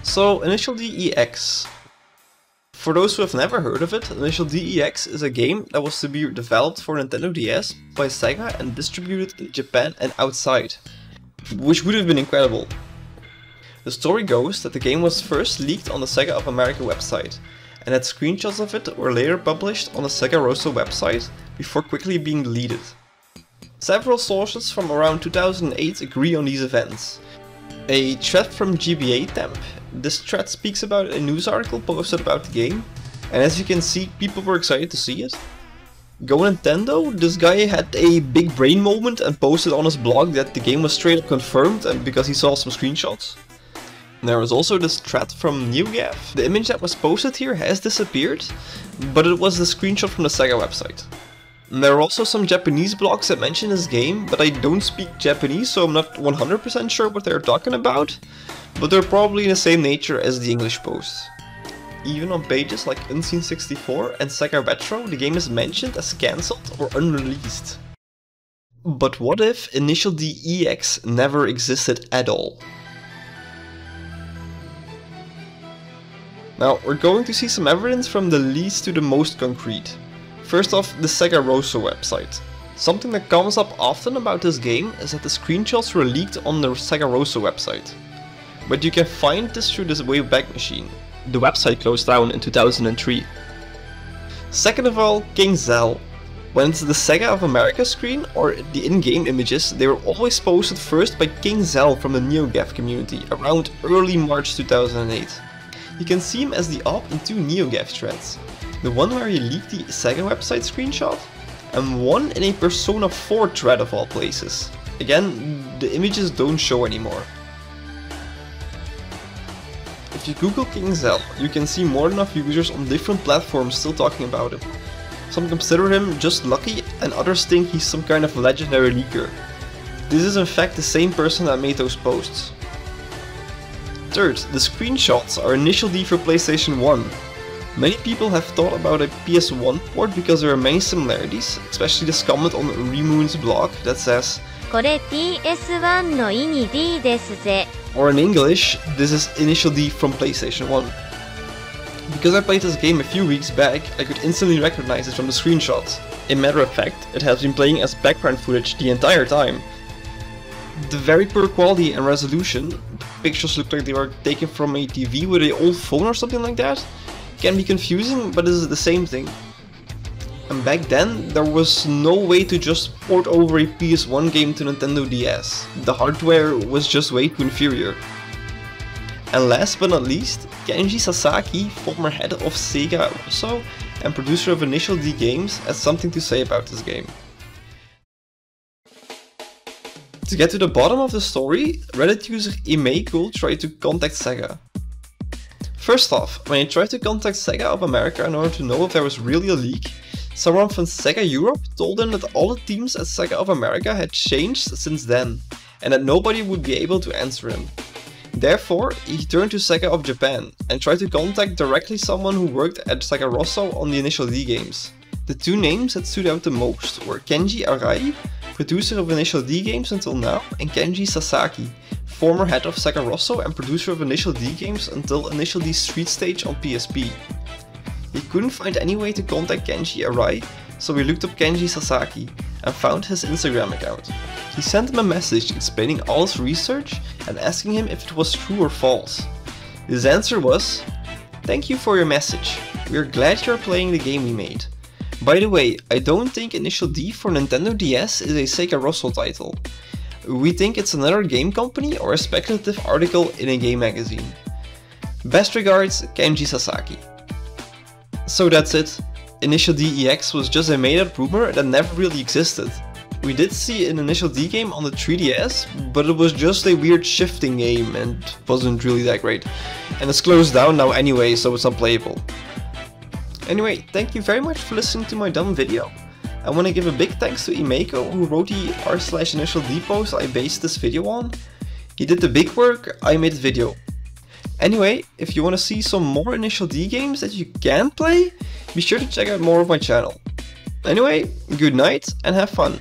So, Initial DEX. For those who have never heard of it, Initial DEX is a game that was to be developed for Nintendo DS by Sega and distributed in Japan and outside, which would have been incredible. The story goes that the game was first leaked on the Sega of America website, and that screenshots of it were later published on the Sega Rosso website before quickly being deleted. Several sources from around 2008 agree on these events. A thread from GBA Temp. This thread speaks about a news article posted about the game, and as you can see, people were excited to see it. Go Nintendo, this guy had a big brain moment and posted on his blog that the game was straight up confirmed and because he saw some screenshots. There was also this thread from NeoGAF. The image that was posted here has disappeared, but it was the screenshot from the Sega website. And there are also some Japanese blogs that mention this game, but I don't speak Japanese, so I'm not 100% sure what they're talking about, but they're probably in the same nature as the English posts. Even on pages like Unseen64 and Sega Retro, the game is mentioned as cancelled or unreleased. But what if Initial DEX never existed at all? Now, we're going to see some evidence from the least to the most concrete. First off, the Sega Rosso website. Something that comes up often about this game is that the screenshots were leaked on the Sega Rosso website. But you can find this through this Wayback Machine. The website closed down in 2003. Second of all, King Zell. When it's the Sega of America screen or the in-game images, they were always posted first by King Zell from the NeoGAF community around early March 2008. You can see him as the op in two NeoGAF threads. The one where he leaked the Sega website screenshot, and one in a Persona 4 thread of all places. Again, the images don't show anymore. If you Google King Zell, you can see more than enough users on different platforms still talking about him. Some consider him just lucky, and others think he's some kind of legendary leaker. This is in fact the same person that made those posts. Third, the screenshots are Initial D for PlayStation 1. Many people have thought about a PS1 port because there are many similarities, especially this comment on Remoon's blog that says, これ PS1 の意味 D ですぜ. Or in English, this is Initial D from PlayStation 1. Because I played this game a few weeks back, I could instantly recognize it from the screenshots. A matter of fact, it has been playing as background footage the entire time. The very poor quality and resolution, pictures look like they were taken from a TV with an old phone or something like that, can be confusing, but this is the same thing. And back then, there was no way to just port over a PS1 game to Nintendo DS. The hardware was just way too inferior. And last but not least, Kenji Sasaki, former head of Sega Rosso and producer of Initial D games, has something to say about this game. To get to the bottom of the story, Reddit user Emeiko tried to contact Sega. First off, when he tried to contact Sega of America in order to know if there was really a leak, someone from Sega Europe told him that all the teams at Sega of America had changed since then, and that nobody would be able to answer him. Therefore, he turned to Sega of Japan and tried to contact directly someone who worked at Sega Rosso on the Initial D games. The two names that stood out the most were Kenji Arai, producer of Initial D games until now, and Kenji Sasaki, former head of Sega Rosso and producer of Initial D games until Initial D Street Stage on PSP. He couldn't find any way to contact Kenji Arai, so he looked up Kenji Sasaki and found his Instagram account. He sent him a message explaining all his research and asking him if it was true or false. His answer was, "Thank you for your message. We are glad you are playing the game we made. By the way, I don't think Initial D for Nintendo DS is a Sega Rosso title. We think it's another game company or a speculative article in a game magazine. Best regards, Kenji Sasaki." So that's it. Initial DEX was just a made-up rumor that never really existed. We did see an Initial D game on the 3DS, but it was just a weird shifting game and wasn't really that great. And it's closed down now anyway, so it's unplayable. Anyway, thank you very much for listening to my dumb video. I want to give a big thanks to Emeiko, who wrote the r/Initial D post I based this video on. He did the big work, I made the video. Anyway, if you want to see some more Initial D games that you can play, be sure to check out more of my channel. Anyway, good night and have fun.